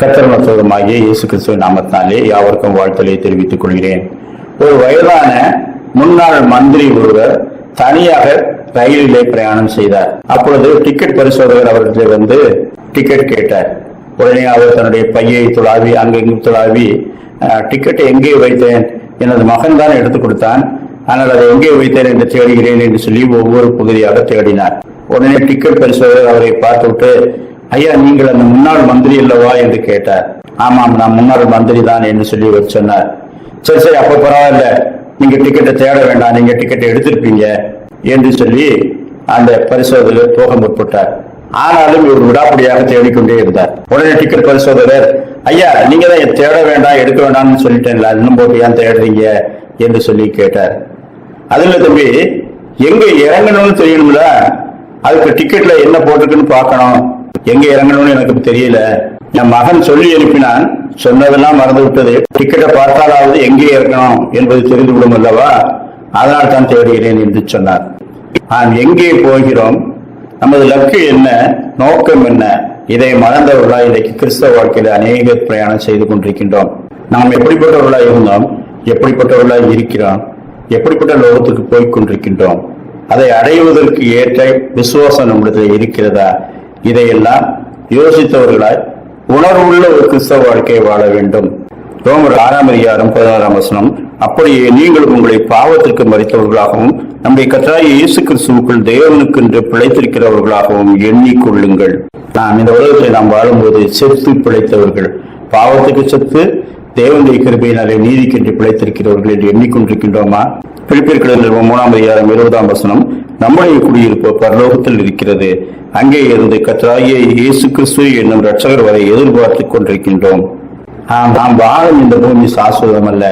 கர்த்தர் மற்றவருமாகிய இயேசு கிறிஸ்துவின் நாமத்தினாலே யாவருக்கும் வாழ்த்தலை தெரிவித்துக் கொள்கிறேன். ஒரு வயதான முன்னாள் மந்திரி ஒருவர் தனியாக ரயிலிலே பிரயாணம் செய்தார். அப்பொழுது டிக்கெட் பரிசோதகர் அவர்களிடம் வந்து டிக்கெட் கேட்டார். உடனே அவர் தன்னுடைய பையை துளாவி அங்கெங்கு துளாவி டிக்கெட்டை எங்கே வைத்தேன், எனது மகன் தான் எடுத்துக் கொடுத்தான், ஆனால் அதை எங்கே வைத்தேன் என்று தேடுகிறேன் என்று சொல்லி ஒவ்வொரு பகுதியாக தேடினார். உடனே டிக்கெட் பரிசோதகர் அவரை பார்த்துவிட்டு, ஐயா, நீங்கள் அந்த முன்னாள் மந்திரி அல்லவா என்று கேட்டார். ஆமாம், நான் முன்னாள் மந்திரி தான் என்று சொல்லி சொன்னார். சரி சரி, அப்ப பரவாயில்ல, நீங்க டிக்கெட்டை தேட வேண்டாம், நீங்க டிக்கெட்டை எடுத்திருப்பீங்க என்று சொல்லி அந்த பரிசோதகர் போக முற்பட்டார். ஆனாலும் இவர் விடாப்படியாக தேடிக்கொண்டே இருந்தார். உடனே டிக்கெட் பரிசோதகர், ஐயா, நீங்க தான் தேட வேண்டாம் எடுக்க வேண்டாம்னு சொல்லிட்டேன்ல, இன்னும் போட்டு ஏன் தேடுறீங்க என்று சொல்லி கேட்டார். அதுல தம்பி, எங்க இறங்கணும்னு தெரியணும்ல, அதுக்கு டிக்கெட்ல என்ன போட்டிருக்குன்னு பார்க்கணும், எங்க இறங்கணும்னு எனக்கு தெரியல, என் மகன் சொல்லி அனுப்பினான், சொன்னதெல்லாம் மறந்து விட்டது, டிக்கெட்டை பார்த்தாலாவது எங்கே இறங்கணும் என்பது தெரிந்து விடும் அல்லவா, அதனால் தான் தேடுகிறேன் என்று சொன்னார். நாம் எங்கே போகிறோம், நமது லக்கு என்ன, நோக்கம் என்ன, இதை மறந்தவர்களா இன்றைக்கு கிறிஸ்தவ வாழ்க்கையில அநேக பிரயாணம் செய்து கொண்டிருக்கின்றோம். நாம் எப்படிப்பட்டவர்களா இருந்தோம், எப்படிப்பட்டவர்களா இருக்கிறோம், எப்படிப்பட்ட லோகத்துக்கு போய் கொண்டிருக்கின்றோம், அதை அடைவதற்கு ஏற்ற விசுவாசம் நம்மிடத்தில் இருக்கிறதா, இதையெல்லாம் யோசித்தவர்களாய் உணர்வுள்ள ஒரு கிறிஸ்தவ வாழ்க்கையை வாழ வேண்டும். ரோமர் 6:16 அப்படியே நீங்களும் உங்களை பாவத்திற்கு மறித்தவர்களாகவும் நம்முடைய கர்த்தராகிய இயேசு கிறிஸ்துவுக்குள் தேவனுக்கு என்று பிழைத்திருக்கிறவர்களாகவும் எண்ணிக்கொள்ளுங்கள். நாம் இந்த உலகத்தில் நாம் வாழும்போது செத்து பிழைத்தவர்கள், பாவத்துக்கு செத்து தேவனுடைய கிருபையினாலே நீதிக்கென்று பிழைத்திருக்கிறவர்கள் என்று எண்ணிக்கொண்டிருக்கின்றோமா? பிலிப்பியர் 3:20 நம்முடைய குடியிருப்பு பரலோகத்தில் இருக்கிறது, அங்கே இருந்து கர்த்தராகிய இயேசு கிறிஸ்து என்னும் இரட்சகர் வரை எதிர்பார்த்துக் கொண்டிருக்கின்றோம். நாம் வாழும் இந்த பூமி சாஸ்வதம் அல்ல,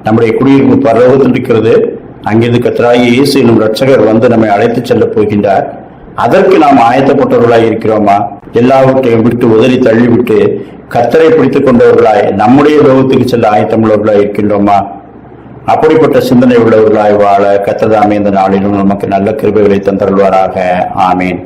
நம்முடைய குடியிருப்பு பரலோகத்தில் இருக்கிறது, அங்கிருந்து கர்த்தராகிய இயேசு என்னும் இரட்சகர் வந்து நம்மை அழைத்துச் செல்ல போகின்றார். அதற்கு நாம் ஆயத்தப்பட்டவர்களாய் இருக்கிறோமா? எல்லாவற்றையும் விட்டு உதறி தள்ளிவிட்டு கர்த்தரை பிடித்துக் கொண்டவர்களாய் நம்முடைய லோகத்துக்கு செல்ல ஆயத்தமுள்ளவர்களாய் இருக்கின்றோமா? அப்படிப்பட்ட சிந்தனை உள்ளவர்களாய் வாழ கர்த்தர் தாமே இந்த நாளிலும் நமக்கு நல்ல கிருபைகளை தந்தருள்வாராக. ஆமேன்.